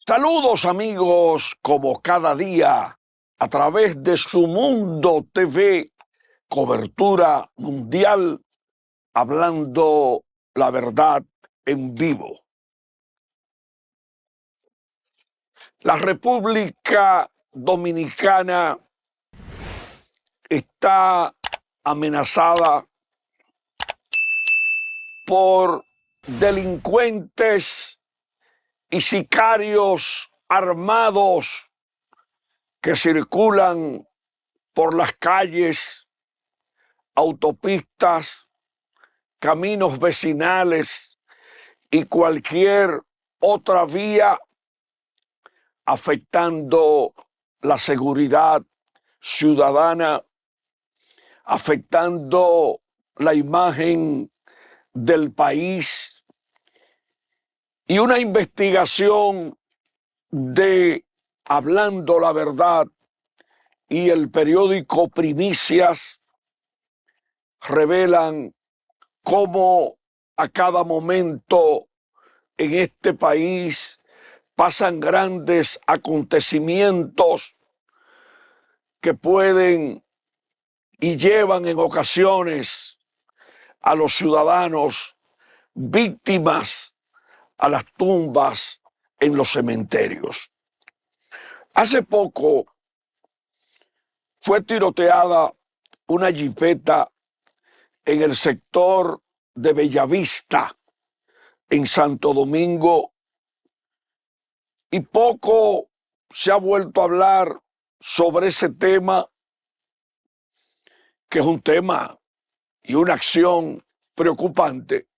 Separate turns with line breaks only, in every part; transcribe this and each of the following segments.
Saludos amigos, como cada día, a través de Su Mundo TV, cobertura mundial, hablando la verdad en vivo. La República Dominicana está amenazada por delincuentes y sicarios armados que circulan por las calles, autopistas, caminos vecinales y cualquier otra vía, afectando la seguridad ciudadana, afectando la imagen del país, y una investigación de Hablando la Verdad y el periódico Primicias revelan cómo a cada momento en este país pasan grandes acontecimientos que pueden y llevan en ocasiones a los ciudadanos víctimas a las tumbas en los cementerios. Hace poco fue tiroteada una jipeta en el sector de Bellavista, en Santo Domingo, y poco se ha vuelto a hablar sobre ese tema, que es un tema y una acción preocupante.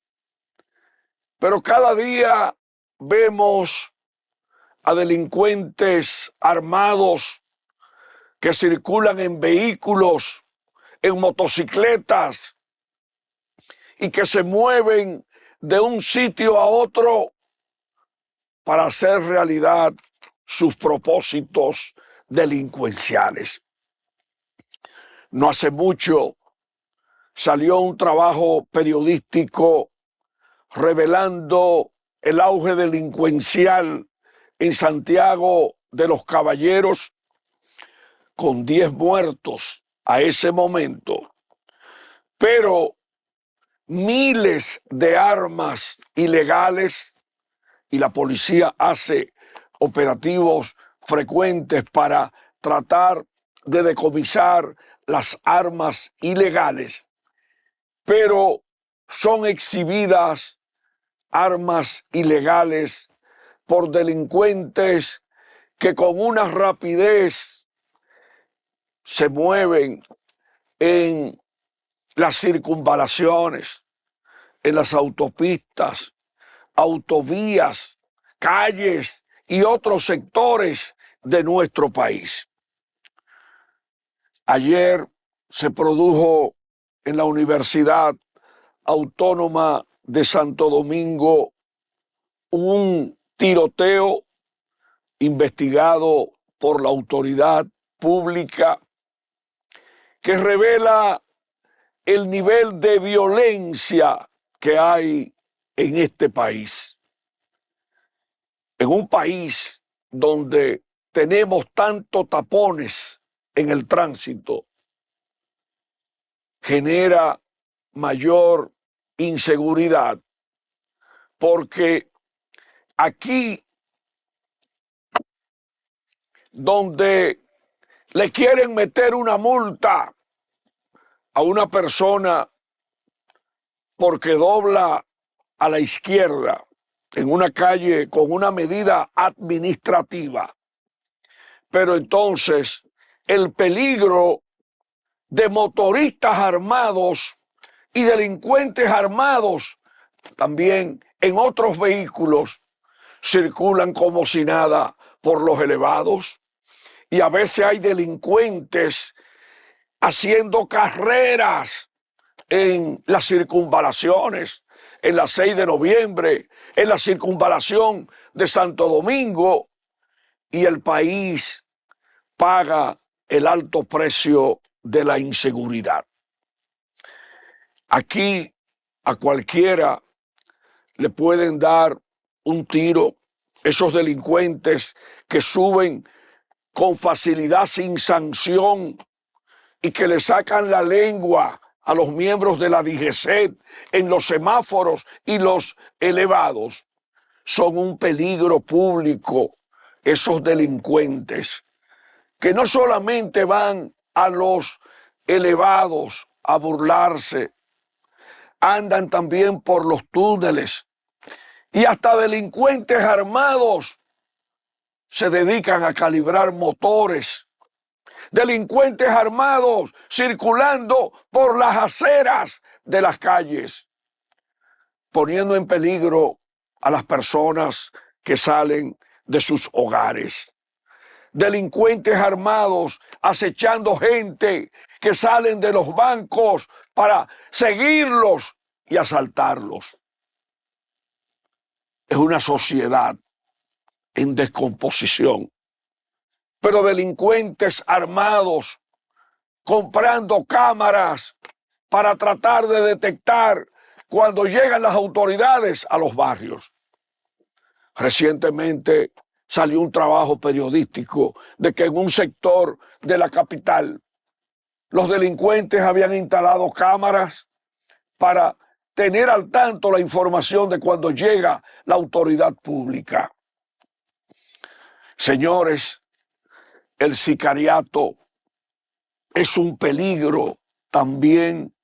Pero cada día vemos a delincuentes armados que circulan en vehículos, en motocicletas, y que se mueven de un sitio a otro para hacer realidad sus propósitos delincuenciales. No hace mucho salió un trabajo periodístico revelando el auge delincuencial en Santiago de los Caballeros, con 10 muertos a ese momento, pero miles de armas ilegales, y la policía hace operativos frecuentes para tratar de decomisar las armas ilegales, pero son exhibidas armas ilegales por delincuentes que con una rapidez se mueven en las circunvalaciones, en las autopistas, autovías, calles y otros sectores de nuestro país. Ayer se produjo en la Universidad Autónoma de Santo Domingo un tiroteo investigado por la autoridad pública que revela el nivel de violencia que hay en este país. En un país donde tenemos tantos tapones en el tránsito, genera mayor inseguridad, porque aquí donde le quieren meter una multa a una persona porque dobla a la izquierda en una calle con una medida administrativa, pero entonces el peligro de motoristas armados y delincuentes armados también en otros vehículos circulan como si nada por los elevados, y a veces hay delincuentes haciendo carreras en las circunvalaciones, en la 6 de noviembre, en la circunvalación de Santo Domingo, y el país paga el alto precio de la inseguridad. Aquí a cualquiera le pueden dar un tiro, esos delincuentes que suben con facilidad sin sanción y que le sacan la lengua a los miembros de la DGCET en los semáforos y los elevados, son un peligro público. Esos delincuentes que no solamente van a los elevados a burlarse, andan también por los túneles, y hasta delincuentes armados se dedican a calibrar motores. Delincuentes armados circulando por las aceras de las calles, poniendo en peligro a las personas que salen de sus hogares. Delincuentes armados acechando gente que salen de los bancos para seguirlos y asaltarlos. Es una sociedad en descomposición, pero delincuentes armados comprando cámaras para tratar de detectar cuando llegan las autoridades a los barrios. Recientemente salió un trabajo periodístico de que en un sector de la capital los delincuentes habían instalado cámaras para tener al tanto la información de cuando llega la autoridad pública. Señores, el sicariato es un peligro también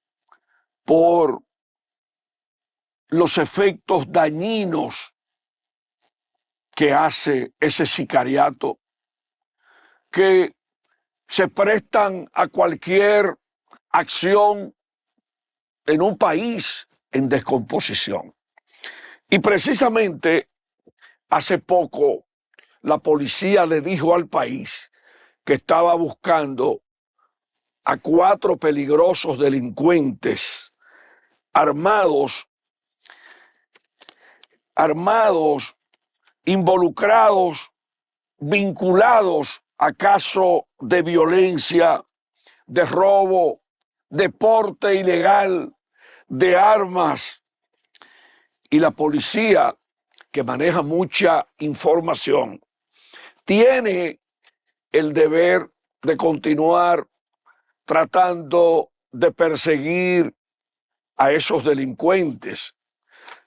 por los efectos dañinos que hace ese sicariato, que se prestan a cualquier acción en un país en descomposición. Y precisamente hace poco la policía le dijo al país que estaba buscando a 4 peligrosos delincuentes armados, involucrados, vinculados a casos de violencia, de robo, de porte ilegal, de armas. Y la policía, que maneja mucha información, tiene el deber de continuar tratando de perseguir a esos delincuentes,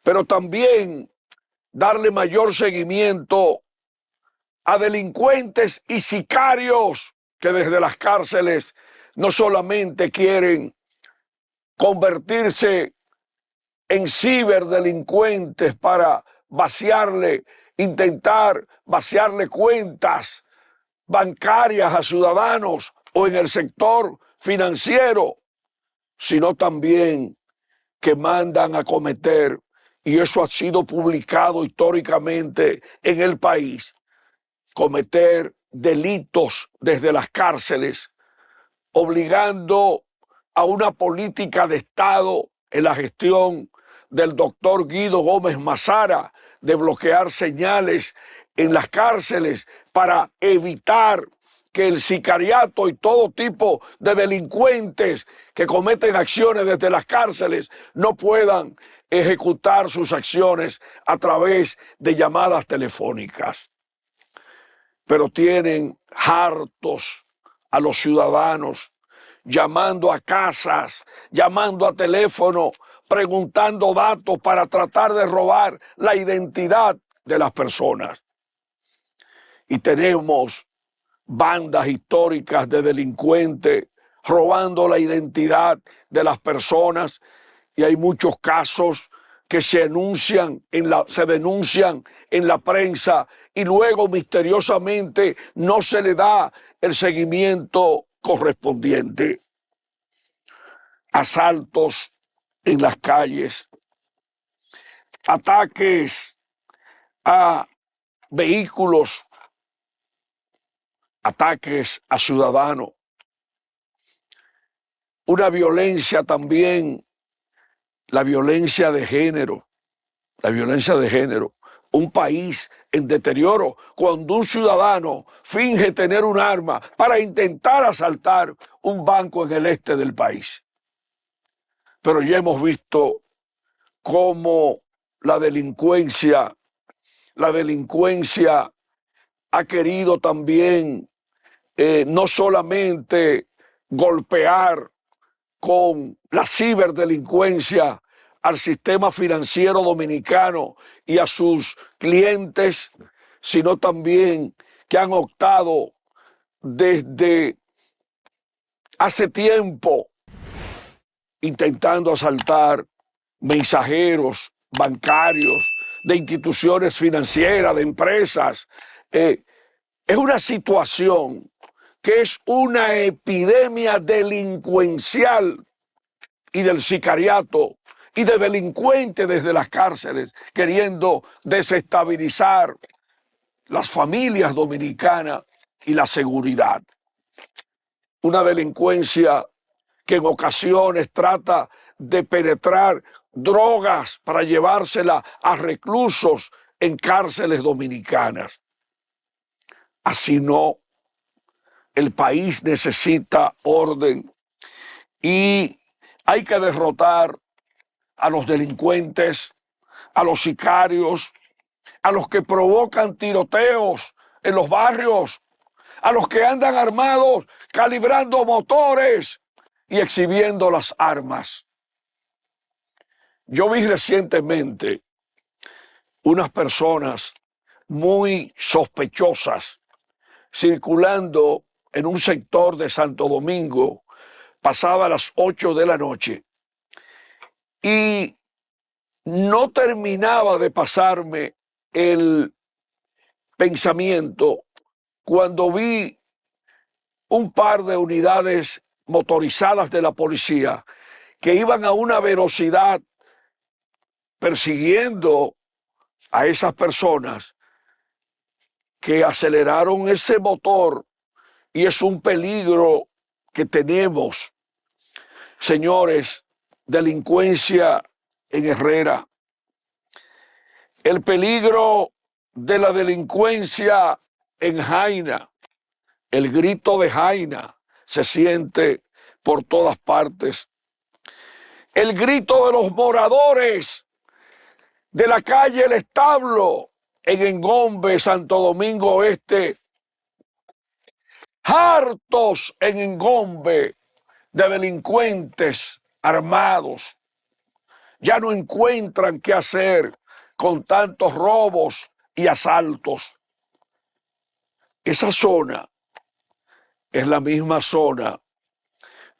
pero también darle mayor seguimiento a delincuentes y sicarios que desde las cárceles no solamente quieren convertirse en ciberdelincuentes para intentar vaciarle cuentas bancarias a ciudadanos o en el sector financiero, sino también que mandan a cometer, y eso ha sido publicado históricamente en el país, cometer delitos desde las cárceles, obligando a una política de Estado en la gestión del doctor Guido Gómez Mazara de bloquear señales en las cárceles para evitar que el sicariato y todo tipo de delincuentes que cometen acciones desde las cárceles no puedan ejecutar sus acciones a través de llamadas telefónicas. Pero tienen hartos a los ciudadanos, llamando a casas, llamando a teléfono, preguntando datos para tratar de robar la identidad de las personas. Y tenemos bandas históricas de delincuentes robando la identidad de las personas, y hay muchos casos que se denuncian en la prensa y luego misteriosamente no se le da el seguimiento correspondiente. Asaltos en las calles, ataques a vehículos, ataques a ciudadanos, una violencia también, la violencia de género, un país en deterioro cuando un ciudadano finge tener un arma para intentar asaltar un banco en el este del país. Pero ya hemos visto cómo la delincuencia la delincuencia ha querido también no solamente golpear con la ciberdelincuencia al sistema financiero dominicano y a sus clientes, sino también que han optado desde hace tiempo intentando asaltar mensajeros bancarios, de instituciones financieras, de empresas. Es una situación que es una epidemia delincuencial y del sicariato y de delincuentes desde las cárceles, queriendo desestabilizar las familias dominicanas y la seguridad. Una delincuencia que en ocasiones trata de penetrar drogas para llevársela a reclusos en cárceles dominicanas. Así no, el país necesita orden y hay que derrotar a los delincuentes, a los sicarios, a los que provocan tiroteos en los barrios, a los que andan armados calibrando motores y exhibiendo las armas. Yo vi recientemente unas personas muy sospechosas circulando en un sector de Santo Domingo, pasaba a las 8 de la noche, y no terminaba de pasarme el pensamiento cuando vi un par de unidades motorizadas de la policía que iban a una velocidad persiguiendo a esas personas, que aceleraron ese motor, y es un peligro que tenemos. Señores, delincuencia en Herrera, el peligro de la delincuencia en Jaina, el grito de Jaina se siente por todas partes. El grito de los moradores de la calle El Establo en Engombe, Santo Domingo Oeste, hartos en Engombe de delincuentes armados. Ya no encuentran qué hacer con tantos robos y asaltos. Esa zona es la misma zona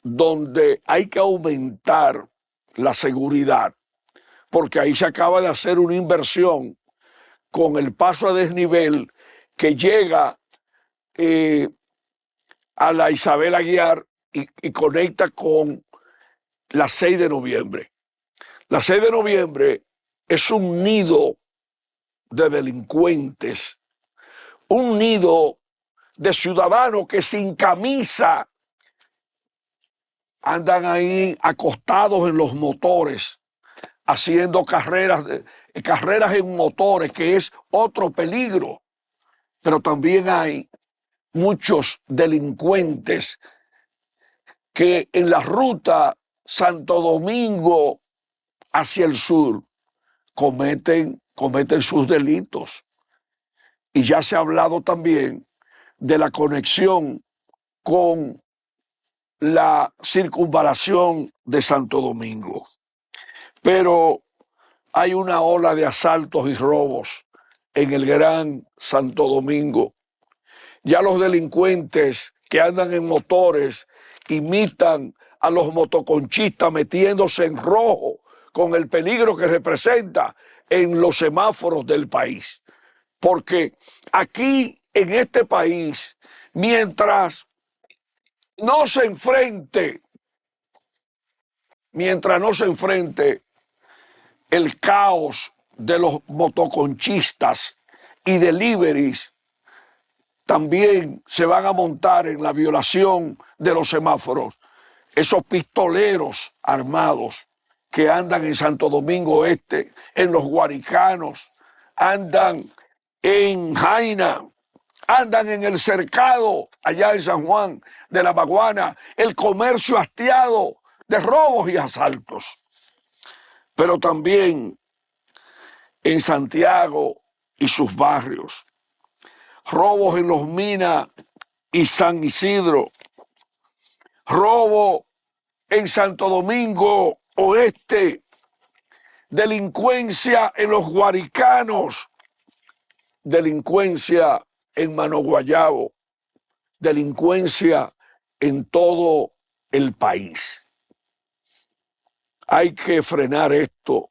donde hay que aumentar la seguridad, porque ahí se acaba de hacer una inversión con el paso a desnivel que llega a la Isabel Aguiar y conecta con la 6 de noviembre. La 6 de noviembre es un nido de delincuentes, un nido de ciudadanos que sin camisa andan ahí acostados en los motores, haciendo carreras en motores, que es otro peligro. Pero también hay muchos delincuentes que en la ruta Santo Domingo hacia el sur cometen sus delitos. Y ya se ha hablado también de la conexión con la circunvalación de Santo Domingo. Pero hay una ola de asaltos y robos en el Gran Santo Domingo. Ya los delincuentes que andan en motores imitan a los motoconchistas metiéndose en rojo con el peligro que representa en los semáforos del país. Porque aquí en este país, mientras no se enfrente el caos de los motoconchistas y deliveries, también se van a montar en la violación de los semáforos esos pistoleros armados que andan en Santo Domingo Este, en los Guaricanos, andan en Jaina, andan en el cercado allá en San Juan de la Maguana, el comercio hastiado de robos y asaltos. Pero también en Santiago y sus barrios, robos en Los Minas y San Isidro, robo en Santo Domingo Oeste, delincuencia en los Guaricanos, delincuencia en Mano Guayabo, delincuencia en todo el país. Hay que frenar esto.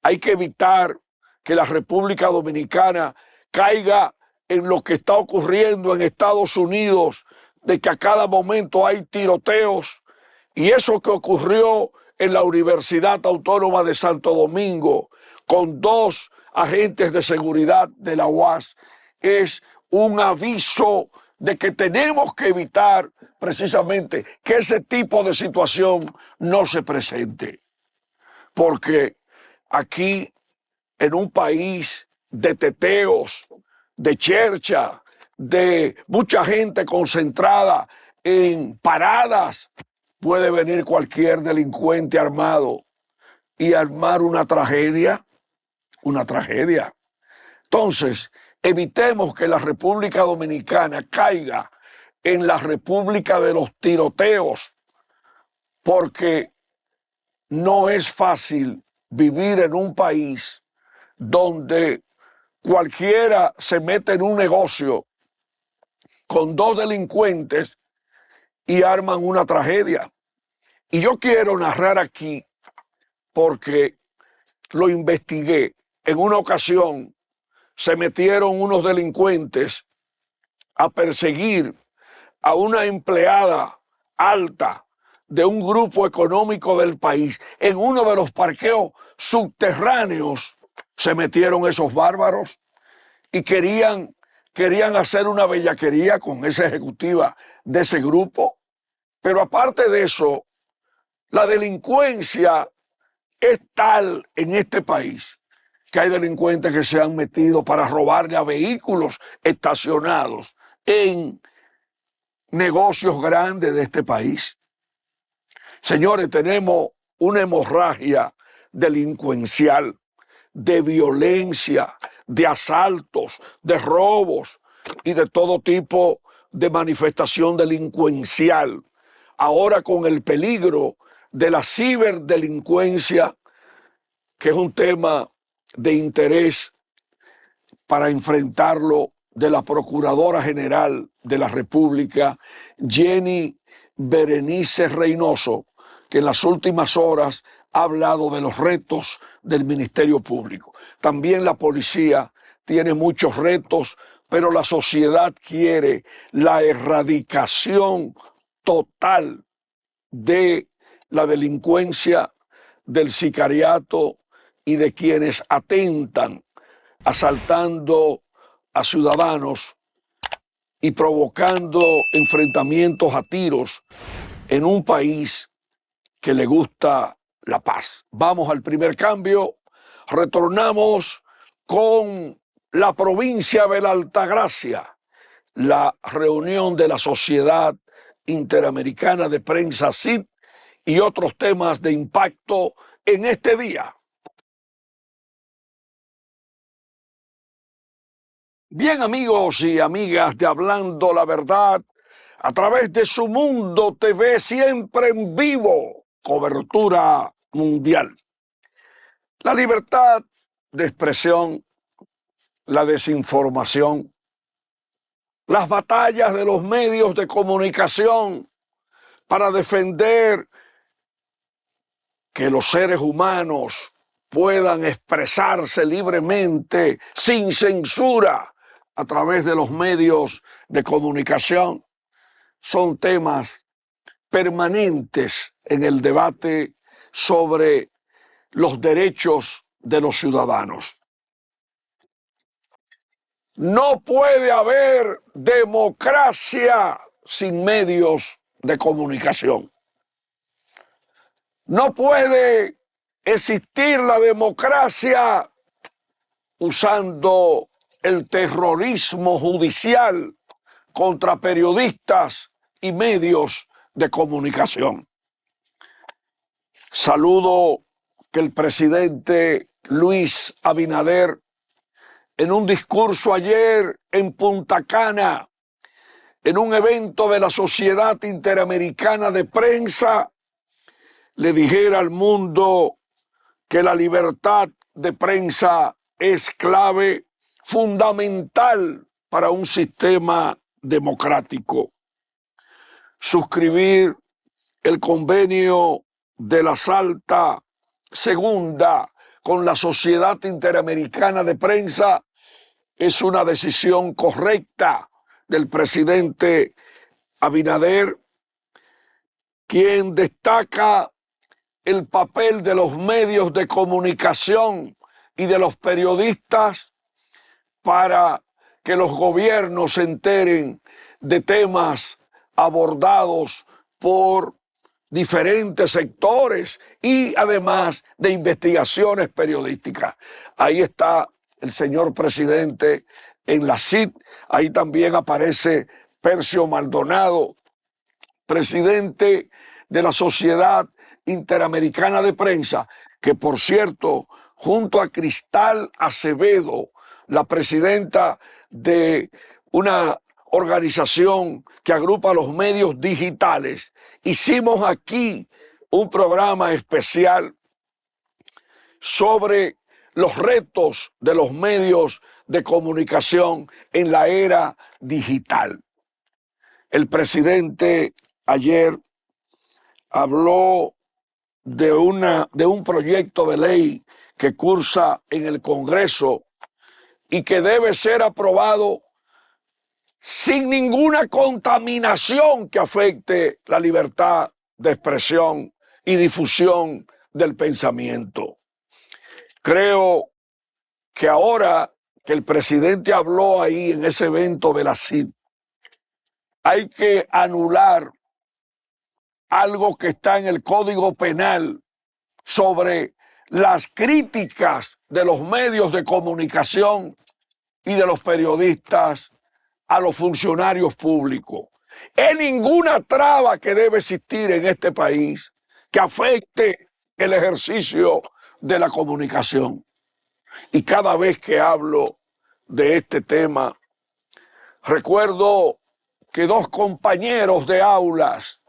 Hay que evitar que la República Dominicana caiga en lo que está ocurriendo en Estados Unidos, de que a cada momento hay tiroteos, y eso que ocurrió en la Universidad Autónoma de Santo Domingo con 2 agentes de seguridad de la UAS es un aviso de que tenemos que evitar precisamente que ese tipo de situación no se presente. Porque aquí, en un país de teteos, de chercha, de mucha gente concentrada en paradas, puede venir cualquier delincuente armado y armar una tragedia, una tragedia. Entonces, evitemos que la República Dominicana caiga en la República de los tiroteos, porque no es fácil vivir en un país donde cualquiera se mete en un negocio con 2 delincuentes y arman una tragedia. Y yo quiero narrar aquí, porque lo investigué. En una ocasión se metieron unos delincuentes a perseguir a una empleada alta de un grupo económico del país. En uno de los parqueos subterráneos se metieron esos bárbaros y querían hacer una bellaquería con esa ejecutiva de ese grupo. Pero aparte de eso, la delincuencia es tal en este país que hay delincuentes que se han metido para robarle a vehículos estacionados en negocios grandes de este país. Señores, tenemos una hemorragia delincuencial, de violencia, de asaltos, de robos y de todo tipo de manifestación delincuencial. Ahora con el peligro de la ciberdelincuencia, que es un tema de interés para enfrentarlo, de la Procuradora General de la República, Jenny Berenice Reynoso, que en las últimas horas ha hablado de los retos del Ministerio Público. También la policía tiene muchos retos, pero la sociedad quiere la erradicación total de la delincuencia, del sicariato y de quienes atentan, asaltando a ciudadanos y provocando enfrentamientos a tiros en un país que le gusta la paz. Vamos al primer cambio, retornamos con la provincia de la Altagracia, la reunión de la Sociedad Interamericana de Prensa CID y otros temas de impacto en este día. Bien, amigos y amigas de Hablando la Verdad, a través de Su Mundo TV, siempre en vivo, cobertura mundial. La libertad de expresión, la desinformación, las batallas de los medios de comunicación para defender que los seres humanos puedan expresarse libremente, sin censura, a través de los medios de comunicación, son temas permanentes en el debate sobre los derechos de los ciudadanos. No puede haber democracia sin medios de comunicación. No puede existir la democracia usando el terrorismo judicial contra periodistas y medios de comunicación. Saludo que el presidente Luis Abinader en un discurso ayer en Punta Cana, en un evento de la Sociedad Interamericana de Prensa, le dijera al mundo que la libertad de prensa es clave, fundamental para un sistema democrático. Suscribir el convenio de la Salta Segunda con la Sociedad Interamericana de Prensa es una decisión correcta del presidente Abinader, quien destaca el papel de los medios de comunicación y de los periodistas para que los gobiernos se enteren de temas abordados por diferentes sectores y además de investigaciones periodísticas. Ahí está el señor presidente en la CID, ahí también aparece Percio Maldonado, presidente de la Sociedad Interamericana de Prensa, que por cierto, junto a Cristal Acevedo, la presidenta de una organización que agrupa los medios digitales, hicimos aquí un programa especial sobre los retos de los medios de comunicación en la era digital. El presidente ayer habló de un proyecto de ley que cursa en el Congreso y que debe ser aprobado sin ninguna contaminación que afecte la libertad de expresión y difusión del pensamiento. Creo que ahora que el presidente habló ahí en ese evento de la CID, hay que anular algo que está en el Código Penal sobre las críticas de los medios de comunicación y de los periodistas a los funcionarios públicos. Es ninguna traba que debe existir en este país que afecte el ejercicio de la comunicación. Y cada vez que hablo de este tema, recuerdo que dos compañeros de aulas,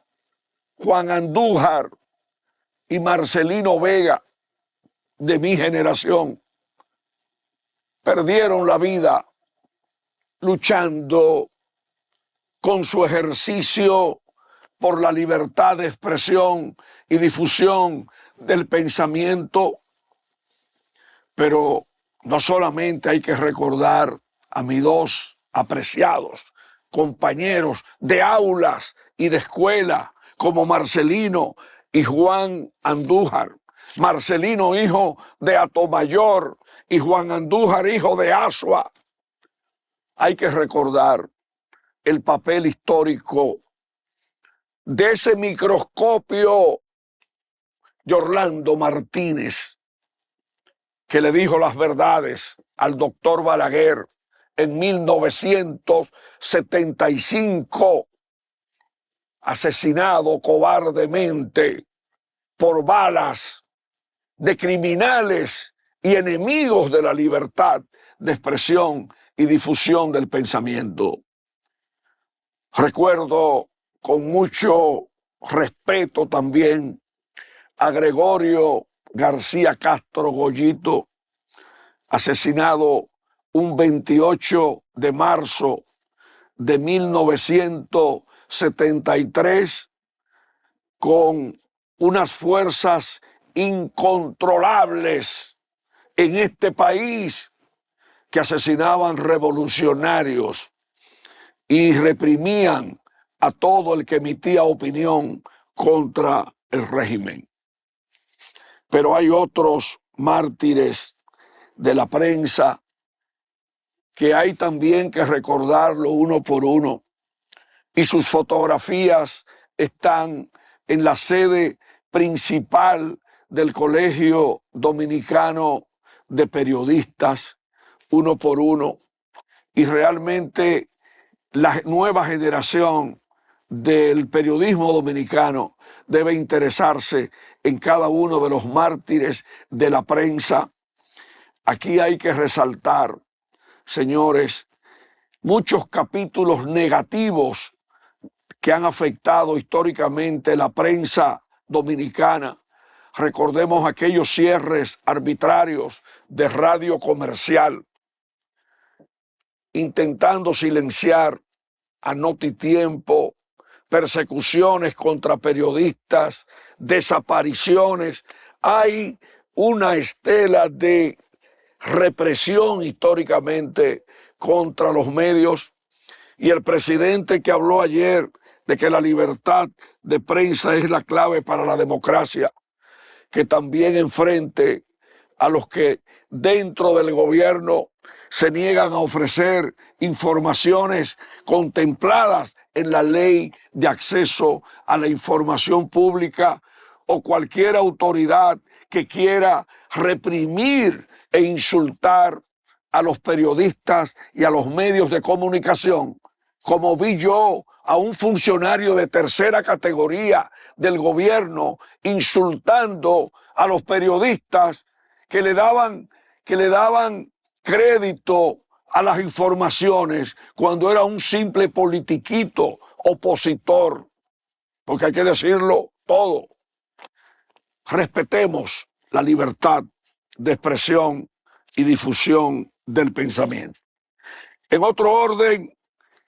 Juan Andújar y Marcelino Vega, de mi generación, perdieron la vida luchando con su ejercicio por la libertad de expresión y difusión del pensamiento. Pero no solamente hay que recordar a mis dos apreciados compañeros de aulas y de escuela, como Marcelino y Juan Andújar. Marcelino, hijo de Atomayor, y Juan Andújar, hijo de Asua. Hay que recordar el papel histórico de ese microscopio de Orlando Martínez, que le dijo las verdades al doctor Balaguer en 1975, asesinado cobardemente por balas de criminales y enemigos de la libertad de expresión y difusión del pensamiento. Recuerdo con mucho respeto también a Gregorio García Castro Goyito, asesinado un 28 de marzo de 1973 con unas fuerzas incontrolables en este país que asesinaban revolucionarios y reprimían a todo el que emitía opinión contra el régimen. Pero hay otros mártires de la prensa que hay también que recordarlo uno por uno, y sus fotografías están en la sede principal del Colegio Dominicano de Periodistas, uno por uno, y realmente la nueva generación del periodismo dominicano debe interesarse en cada uno de los mártires de la prensa. Aquí hay que resaltar señores, muchos capítulos negativos que han afectado históricamente la prensa dominicana. Recordemos aquellos cierres arbitrarios de radio comercial, intentando silenciar a Notitiempo, persecuciones contra periodistas, desapariciones. Hay una estela de represión históricamente contra los medios, y el presidente que habló ayer de que la libertad de prensa es la clave para la democracia, que también enfrente a los que dentro del gobierno se niegan a ofrecer informaciones contempladas en la ley de acceso a la información pública, o cualquier autoridad que quiera reprimir e insultar a los periodistas y a los medios de comunicación, como vi yo a un funcionario de tercera categoría del gobierno insultando a los periodistas que le daban crédito a las informaciones cuando era un simple politiquito opositor, porque hay que decirlo todo. Respetemos la libertad de expresión y difusión del pensamiento. En otro orden,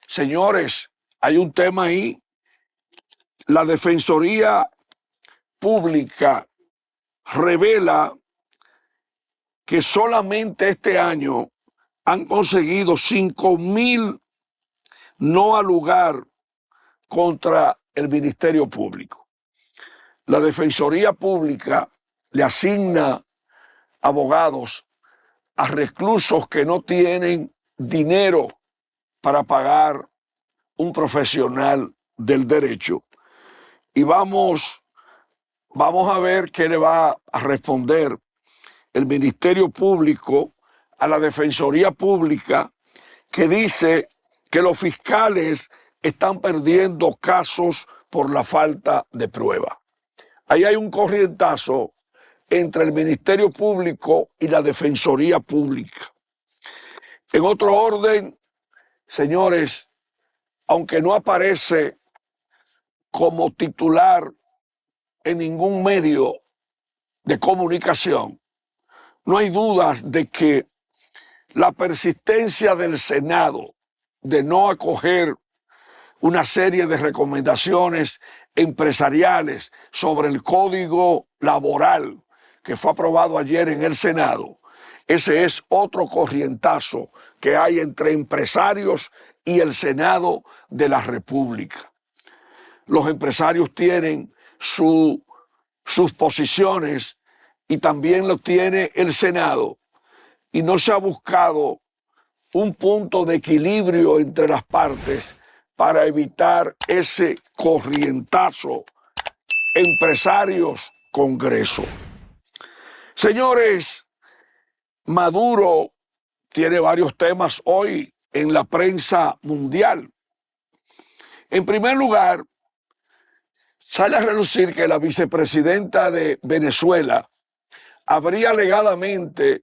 señores, hay un tema ahí. La Defensoría Pública revela que solamente este año han conseguido 5,000 no al lugar contra el Ministerio Público. La Defensoría Pública le asigna abogados a reclusos que no tienen dinero para pagar un profesional del derecho. Y vamos a ver qué le va a responder el Ministerio Público a la Defensoría Pública, que dice que los fiscales están perdiendo casos por la falta de prueba. Ahí hay un corrientazo entre el Ministerio Público y la Defensoría Pública. En otro orden, señores, aunque no aparece como titular en ningún medio de comunicación, no hay dudas de que la persistencia del Senado de no acoger una serie de recomendaciones empresariales sobre el Código Laboral que fue aprobado ayer en el Senado, ese es otro corrientazo que hay entre empresarios y el Senado de la República. Los empresarios tienen sus posiciones y también lo tiene el Senado, y no se ha buscado un punto de equilibrio entre las partes para evitar ese corrientazo empresarios-Congreso. Señores, Maduro tiene varios temas hoy en la prensa mundial. En primer lugar, sale a relucir que la vicepresidenta de Venezuela habría alegadamente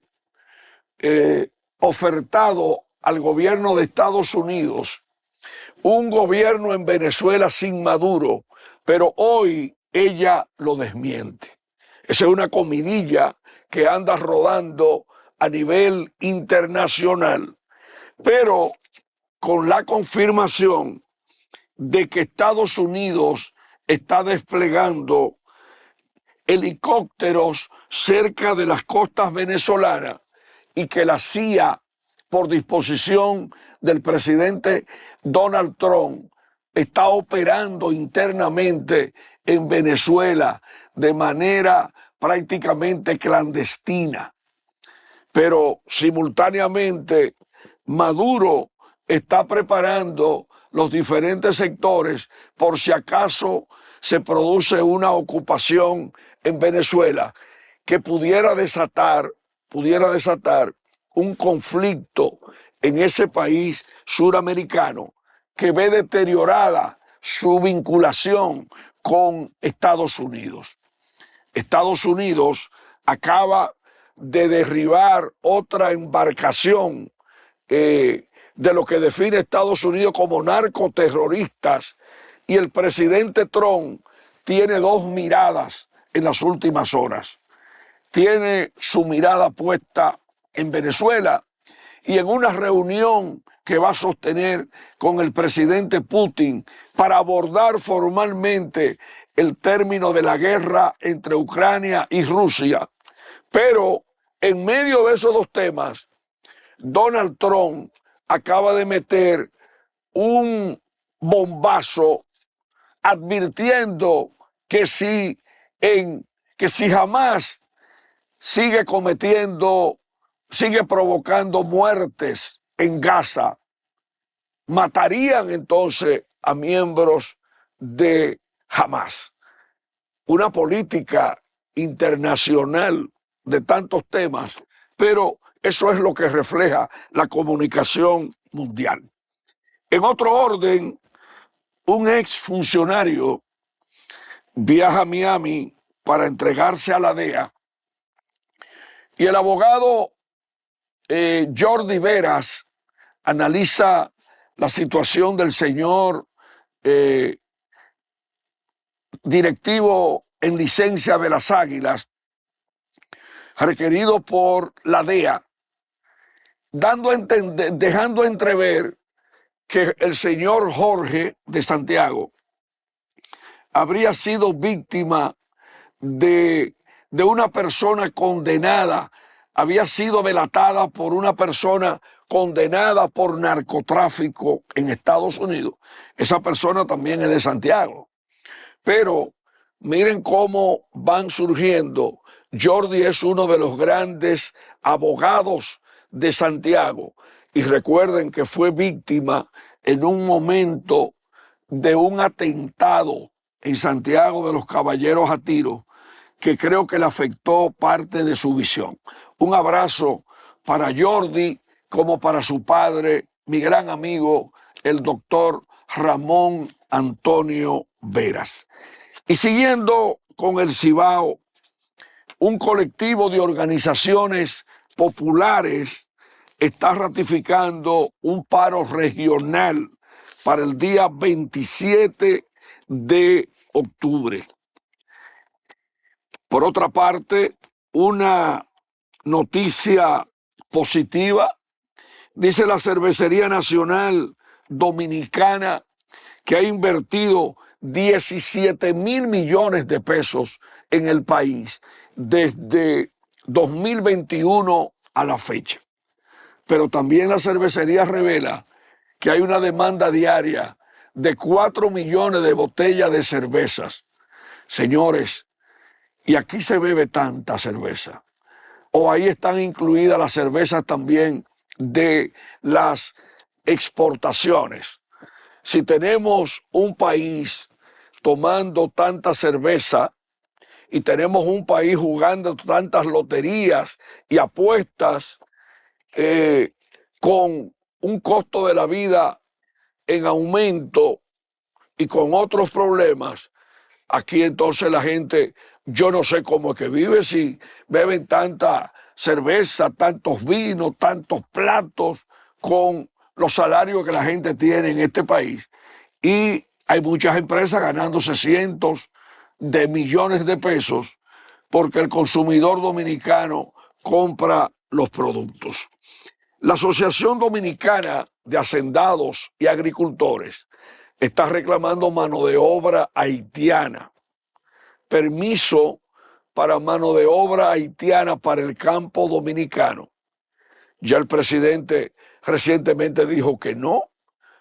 ofertado al gobierno de Estados Unidos un gobierno en Venezuela sin Maduro, pero hoy ella lo desmiente. Esa es una comidilla que anda rodando a nivel internacional, pero con la confirmación de que Estados Unidos está desplegando helicópteros cerca de las costas venezolanas y que la CIA, por disposición del presidente Donald Trump, está operando internamente en Venezuela de manera prácticamente clandestina. Pero simultáneamente Maduro está preparando los diferentes sectores por si acaso se produce una ocupación en Venezuela que pudiera desatar un conflicto en ese país suramericano que ve deteriorada su vinculación con Estados Unidos. Estados Unidos acaba de derribar otra embarcación de lo que define Estados Unidos como narcoterroristas, y el presidente Trump tiene dos miradas en las últimas horas. Tiene su mirada puesta en Venezuela y en una reunión que va a sostener con el presidente Putin para abordar formalmente el término de la guerra entre Ucrania y Rusia. Pero en medio de esos dos temas, Donald Trump acaba de meter un bombazo advirtiendo que si jamás sigue provocando muertes en Gaza, matarían entonces a miembros de Hamas. Una política internacional de tantos temas, pero eso es lo que refleja la comunicación mundial. En otro orden, un exfuncionario viaja a Miami para entregarse a la DEA y el abogado Jordi Veras analiza la situación del señor directivo en licencia de las Águilas, requerido por la DEA, dejando entrever que el señor Jorge de Santiago habría sido víctima de una persona condenada, había sido delatada por una persona condenada por narcotráfico en Estados Unidos. Esa persona también es de Santiago. Pero miren cómo van surgiendo. Jordi es uno de los grandes abogados de Santiago. Y recuerden que fue víctima en un momento de un atentado en Santiago de los Caballeros a tiro, que creo que le afectó parte de su visión. Un abrazo para Jordi, como para su padre, mi gran amigo, el doctor Ramón Antonio Veras. Y siguiendo con el Cibao, un colectivo de organizaciones populares está ratificando un paro regional para el día 27 de octubre. Por otra parte, una noticia positiva, dice la Cervecería Nacional Dominicana que ha invertido 17,000 millones de pesos en el país desde 2021 a la fecha. Pero también la cervecería revela que hay una demanda diaria de 4 millones de botellas de cervezas. Señores, y aquí se bebe tanta cerveza. O ahí están incluidas las cervezas también de las exportaciones. Si tenemos un país tomando tanta cerveza y tenemos un país jugando tantas loterías y apuestas con un costo de la vida en aumento y con otros problemas, aquí entonces la gente, yo no sé cómo es que vive, si beben tanta cerveza, tantos vinos, tantos platos, con los salarios que la gente tiene en este país. Y hay muchas empresas ganándose cientos de millones de pesos porque el consumidor dominicano compra los productos. La Asociación Dominicana de Hacendados y Agricultores está reclamando mano de obra haitiana, permiso para mano de obra haitiana para el campo dominicano. Ya el presidente recientemente dijo que no,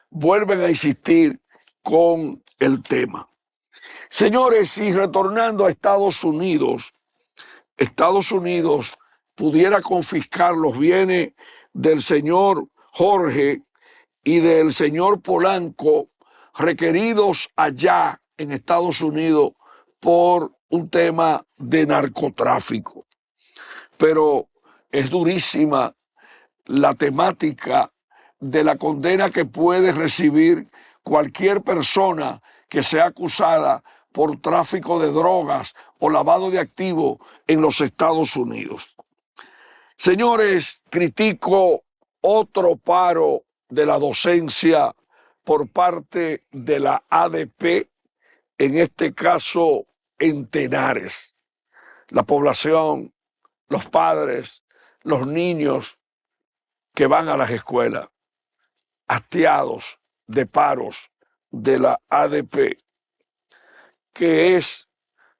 vuelven a insistir con el tema. Señores, y retornando a Estados Unidos pudiera confiscar los bienes del señor Jorge y del señor Polanco requeridos allá en Estados Unidos por un tema de narcotráfico. Pero es durísima la temática de la condena que puede recibir cualquier persona que sea acusada por tráfico de drogas o lavado de activos en los Estados Unidos. Señores, critico otro paro de la docencia por parte de la ADP, en este caso en Tenares. La población, los padres, los niños que van a las escuelas, hastiados de paros de la ADP, que es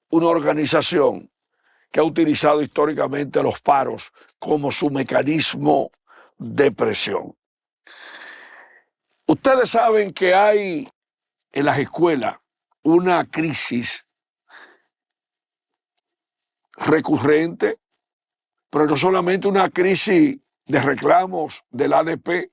una organización que ha utilizado históricamente los paros como su mecanismo de presión. Ustedes saben que hay en las escuelas una crisis recurrente, pero no solamente una crisis de reclamos del ADP,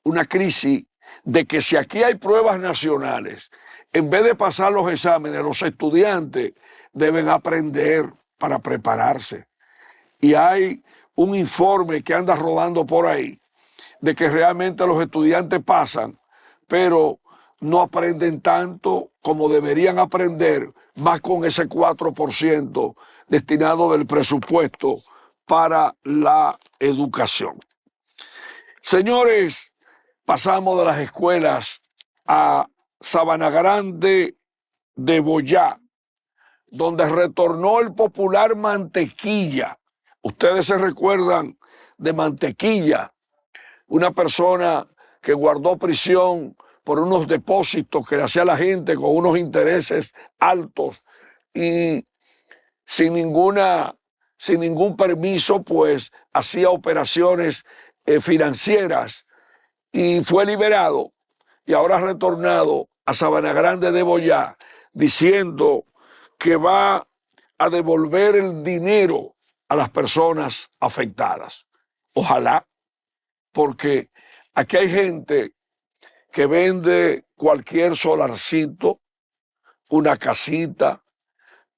una crisis de que si aquí hay pruebas nacionales, en vez de pasar los exámenes, los estudiantes deben aprender para prepararse. Y hay un informe que anda rodando por ahí de que realmente los estudiantes pasan, pero no aprenden tanto como deberían aprender, más con ese 4% destinado del presupuesto para la educación. Señores, pasamos de las escuelas a Sabana Grande de Boyá, donde retornó el popular Mantequilla. Ustedes se recuerdan de Mantequilla, una persona que guardó prisión por unos depósitos que le hacía la gente con unos intereses altos y sin ningún permiso, pues hacía operaciones financieras y fue liberado y ahora ha retornado a Sabana Grande de Boyá diciendo que va a devolver el dinero a las personas afectadas. Ojalá, porque aquí hay gente que vende cualquier solarcito, una casita,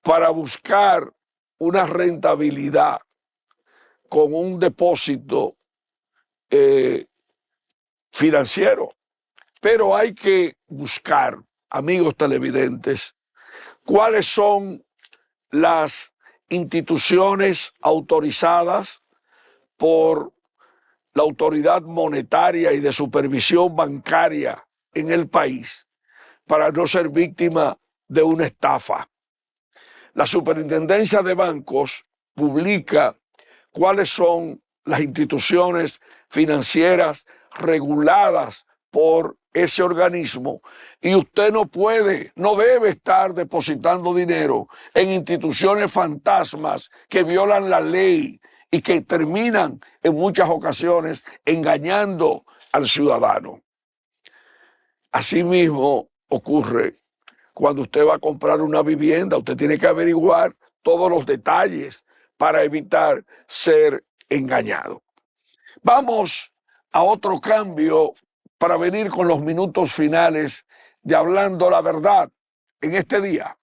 para buscar una rentabilidad con un depósito financiero. Pero hay que buscar, amigos televidentes, cuáles son las instituciones autorizadas por la autoridad monetaria y de supervisión bancaria en el país para no ser víctima de una estafa. La Superintendencia de Bancos publica cuáles son las instituciones financieras reguladas por ese organismo y usted no debe estar depositando dinero en instituciones fantasmas que violan la ley y que terminan en muchas ocasiones engañando al ciudadano. Asimismo ocurre cuando usted va a comprar una vivienda, usted tiene que averiguar todos los detalles para evitar ser engañado. Vamos a otro cambio para venir con los minutos finales de Hablando la Verdad en este día.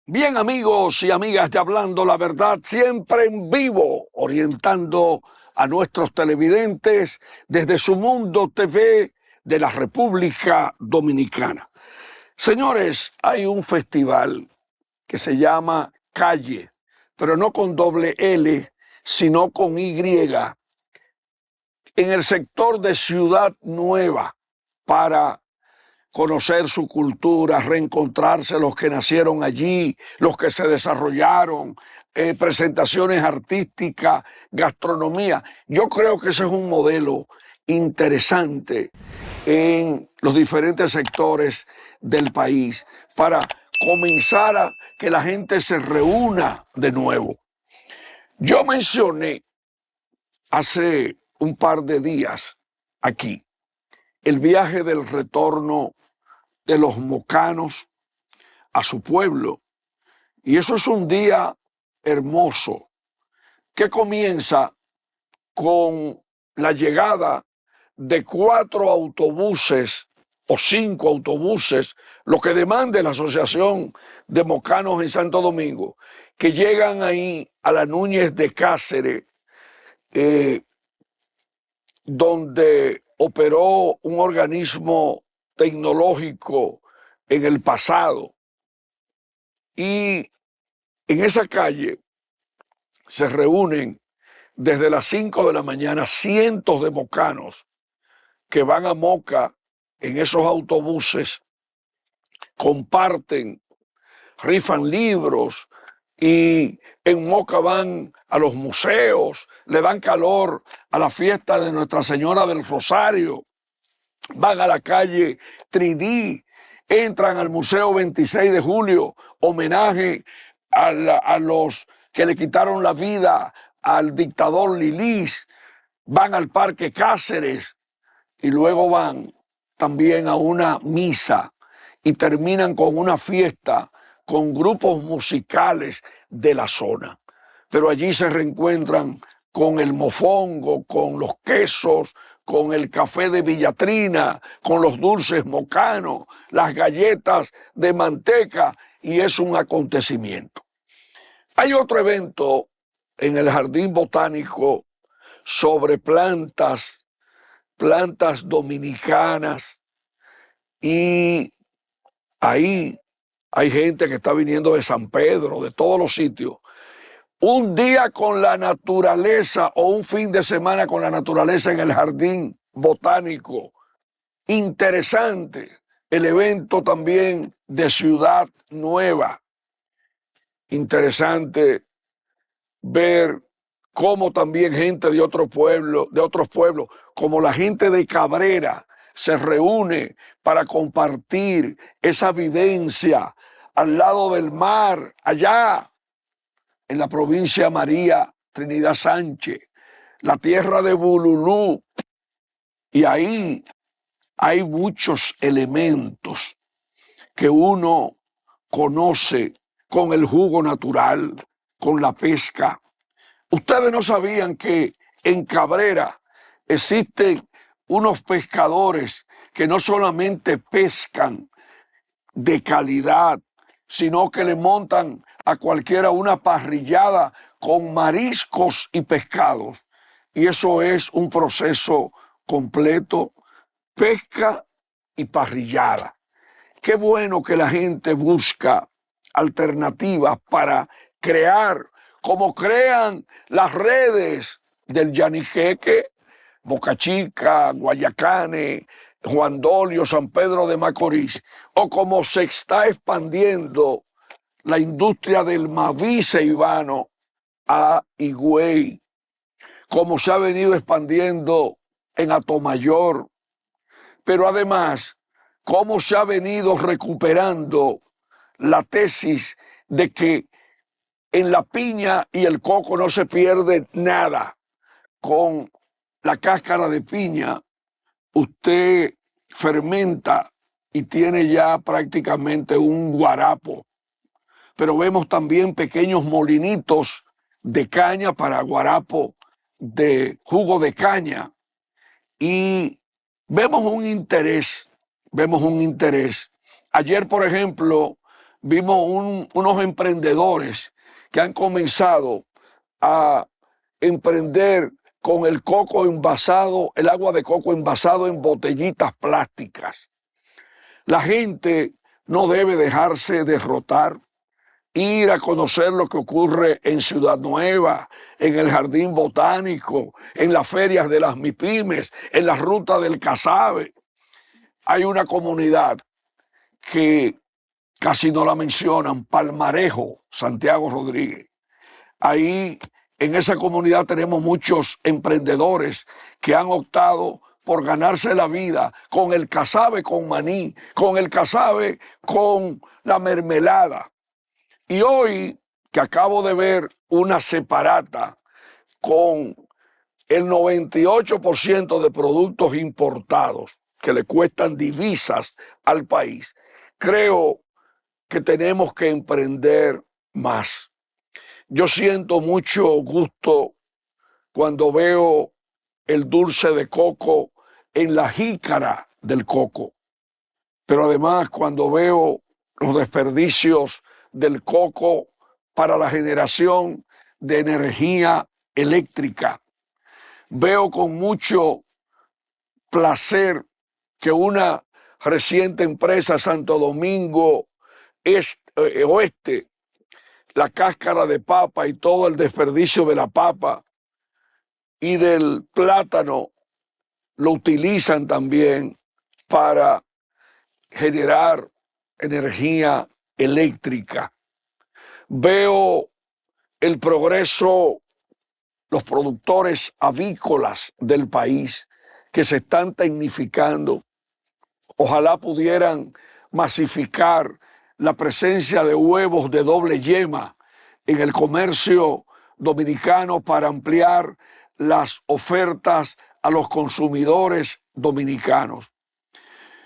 Bien, amigos y amigas de Hablando la Verdad, siempre en vivo, orientando a nuestros televidentes desde su Mundo TV de la República Dominicana. Señores, hay un festival que se llama Calle, pero no con doble L, sino con Y, en el sector de Ciudad Nueva, para conocer su cultura, reencontrarse los que nacieron allí, los que se desarrollaron, presentaciones artísticas, gastronomía. Yo creo que ese es un modelo interesante en los diferentes sectores del país para comenzar a que la gente se reúna de nuevo. Yo mencioné hace un par de días aquí el viaje del retorno de los mocanos a su pueblo. Y eso es un día hermoso que comienza con la llegada de 4 autobuses o 5 autobuses, lo que demande la Asociación de Mocanos en Santo Domingo, que llegan ahí a la Núñez de Cáceres, donde operó un organismo tecnológico en el pasado. Y en esa calle se reúnen desde las 5 de la mañana cientos de mocanos que van a Moca en esos autobuses, comparten, rifan libros y en Moca van a los museos, le dan calor a la fiesta de Nuestra Señora del Rosario, van a la calle Tridí, entran al Museo 26 de Julio, homenaje a los que le quitaron la vida al dictador Lilis, van al Parque Cáceres y luego van también a una misa y terminan con una fiesta con grupos musicales de la zona. Pero allí se reencuentran con el mofongo, con los quesos, con el café de Villatrina, con los dulces mocanos, las galletas de manteca, y es un acontecimiento. Hay otro evento en el Jardín Botánico sobre plantas dominicanas, y ahí hay gente que está viniendo de San Pedro, de todos los sitios. Un día con la naturaleza o un fin de semana con la naturaleza en el Jardín Botánico. Interesante. El evento también de Ciudad Nueva. Interesante ver cómo también gente de otros pueblos, como la gente de Cabrera, se reúne para compartir esa vivencia al lado del mar, allá en la provincia María Trinidad Sánchez, la tierra de Bululú, y ahí hay muchos elementos que uno conoce con el jugo natural, con la pesca. Ustedes no sabían que en Cabrera existen unos pescadores que no solamente pescan de calidad, sino que le montan a cualquiera una parrillada con mariscos y pescados. Y eso es un proceso completo, pesca y parrillada. Qué bueno que la gente busca alternativas para crear, como crean las redes del Yaniqueque, Boca Chica, Guayacane, Juan Dolio, San Pedro de Macorís, o como se está expandiendo la industria del maíz ceibano a Higüey, como se ha venido expandiendo en Atomayor, pero además cómo se ha venido recuperando la tesis de que en la piña y el coco no se pierde nada. Con la cáscara de piña usted fermenta y tiene ya prácticamente un guarapo. Pero vemos también pequeños molinitos de caña para guarapo de jugo de caña. Y vemos un interés. Ayer, por ejemplo, vimos unos emprendedores que han comenzado a emprender con el coco envasado, el agua de coco envasado en botellitas plásticas. La gente no debe dejarse derrotar, ir a conocer lo que ocurre en Ciudad Nueva, en el Jardín Botánico, en las ferias de las MIPYMES, en la ruta del Casabe. Hay una comunidad que casi no la mencionan, Palmarejo, Santiago Rodríguez. Ahí en esa comunidad tenemos muchos emprendedores que han optado por ganarse la vida con el casabe con maní, con el casabe con la mermelada. Y hoy que acabo de ver una separata con el 98% de productos importados que le cuestan divisas al país, creo que tenemos que emprender más. Yo siento mucho gusto cuando veo el dulce de coco en la jícara del coco, pero además cuando veo los desperdicios del coco para la generación de energía eléctrica, veo con mucho placer que una reciente empresa, Santo Domingo Oeste, la cáscara de papa y todo el desperdicio de la papa y del plátano lo utilizan también para generar energía eléctrica. Veo el progreso, los productores avícolas del país que se están tecnificando. Ojalá pudieran masificar la presencia de huevos de doble yema en el comercio dominicano para ampliar las ofertas a los consumidores dominicanos.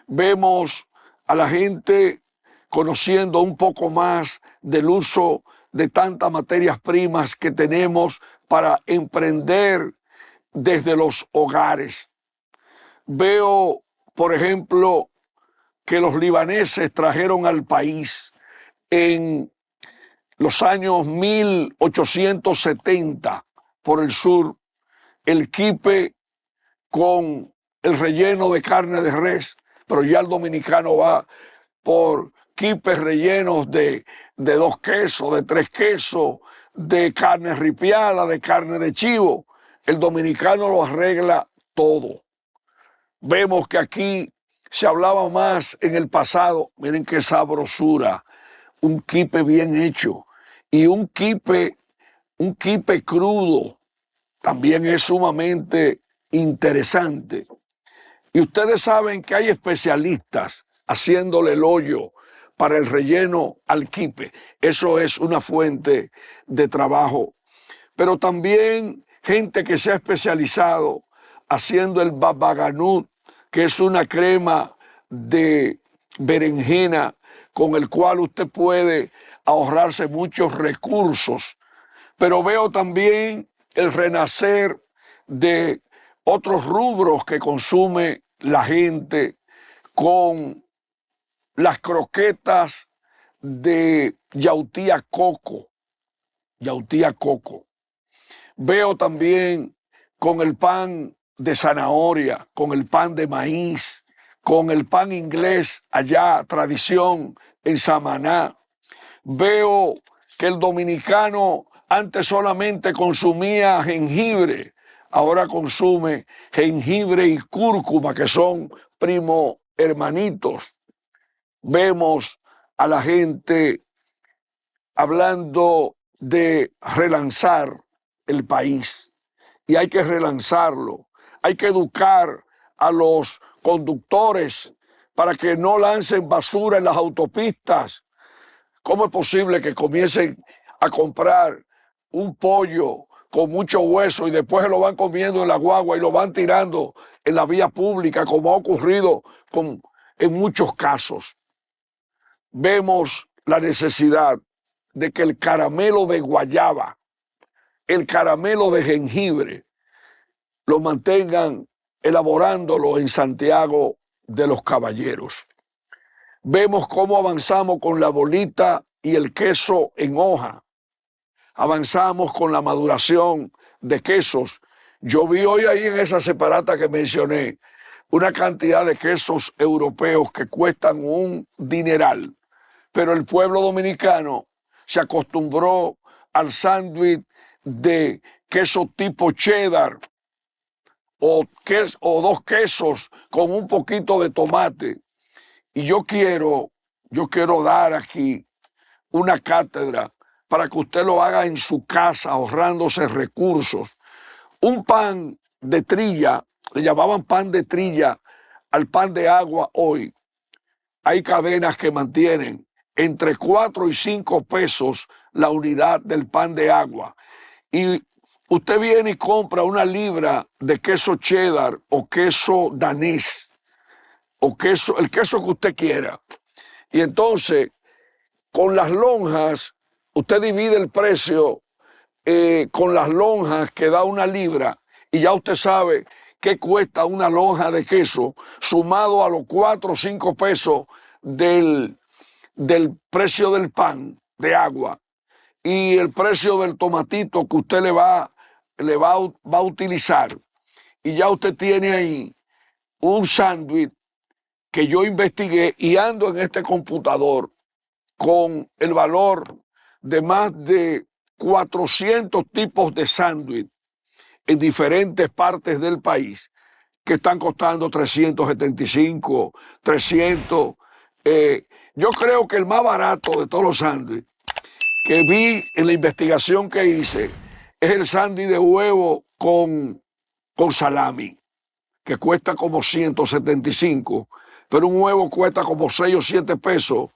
Vemos a la gente conociendo un poco más del uso de tantas materias primas que tenemos para emprender desde los hogares. Veo, por ejemplo, que los libaneses trajeron al país en los años 1870 por el sur el quipe con el relleno de carne de res, pero ya el dominicano va por quipes rellenos de 2 quesos, de 3 quesos, de carne ripiada, de carne de chivo. El dominicano lo arregla todo. Vemos que aquí se hablaba más en el pasado, miren qué sabrosura, un quipe bien hecho y un quipe crudo también es sumamente interesante. Y ustedes saben que hay especialistas haciéndole el hoyo para el relleno al quipe. Eso es una fuente de trabajo. Pero también gente que se ha especializado haciendo el baba ganoush, que es una crema de berenjena con el cual usted puede ahorrarse muchos recursos. Pero veo también el renacer de otros rubros que consume la gente con las croquetas de yautía coco. Veo también con el pan de zanahoria, con el pan de maíz, con el pan inglés, allá tradición en Samaná. Veo que el dominicano antes solamente consumía jengibre, ahora consume jengibre y cúrcuma, que son primo hermanitos. Vemos a la gente hablando de relanzar el país y hay que relanzarlo. Hay que educar a los conductores para que no lancen basura en las autopistas. ¿Cómo es posible que comiencen a comprar un pollo con mucho hueso y después se lo van comiendo en la guagua y lo van tirando en la vía pública, como ha ocurrido en muchos casos? Vemos la necesidad de que el caramelo de guayaba, el caramelo de jengibre, lo mantengan elaborándolo en Santiago de los Caballeros. Vemos cómo avanzamos con la bolita y el queso en hoja. Avanzamos con la maduración de quesos. Yo vi hoy ahí en esa separata que mencioné una cantidad de quesos europeos que cuestan un dineral, pero el pueblo dominicano se acostumbró al sándwich de queso tipo cheddar o 2 quesos con un poquito de tomate. Y yo quiero dar aquí una cátedra para que usted lo haga en su casa, ahorrándose recursos. Un pan de trilla, le llamaban pan de trilla al pan de agua hoy. Hay cadenas que mantienen entre 4 y 5 pesos la unidad del pan de agua. Y usted viene y compra una libra de queso cheddar o queso danés, o queso, el queso que usted quiera. Y entonces, con las lonjas, usted divide el precio con las lonjas que da una libra y ya usted sabe qué cuesta una lonja de queso sumado a los 4 o 5 pesos del precio del pan de agua y el precio del tomatito que usted va a utilizar. Y ya usted tiene ahí un sándwich que yo investigué y ando en este computador con el valor de más de 400 tipos de sándwich en diferentes partes del país que están costando 375, 300. Yo creo que el más barato de todos los sándwiches que vi en la investigación que hice es el sándwich de huevo con salami, que cuesta como 175, pero un huevo cuesta como 6 o 7 pesos.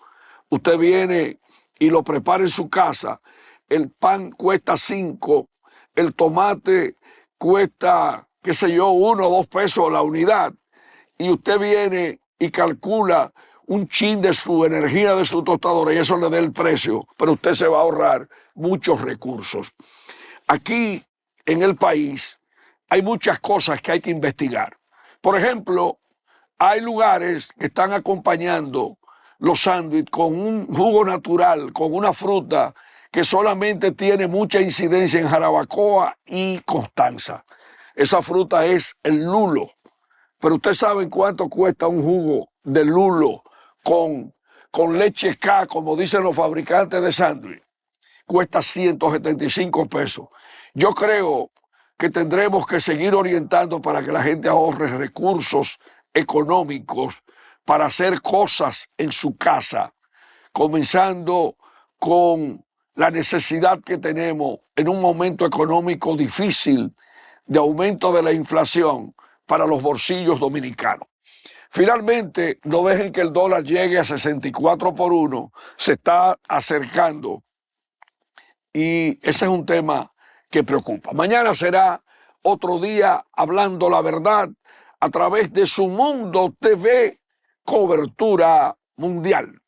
Usted viene y lo prepara en su casa. El pan cuesta 5, el tomate cuesta, qué sé yo, 1 o 2 pesos la unidad. Y usted viene y calcula un chin de su energía de su tostadora y eso le da el precio, pero usted se va a ahorrar muchos recursos. Aquí en el país hay muchas cosas que hay que investigar. Por ejemplo, hay lugares que están acompañando los sándwiches con un jugo natural, con una fruta que solamente tiene mucha incidencia en Jarabacoa y Constanza. Esa fruta es el lulo. Pero ustedes saben cuánto cuesta un jugo de lulo con leche K, como dicen los fabricantes de sándwich. Cuesta 175 pesos. Yo creo que tendremos que seguir orientando para que la gente ahorre recursos económicos para hacer cosas en su casa, comenzando con la necesidad que tenemos en un momento económico difícil de aumento de la inflación para los bolsillos dominicanos. Finalmente, no dejen que el dólar llegue a 64 por 1, se está acercando y ese es un tema que preocupa. Mañana será otro día hablando la verdad a través de Su Mundo TV, cobertura mundial.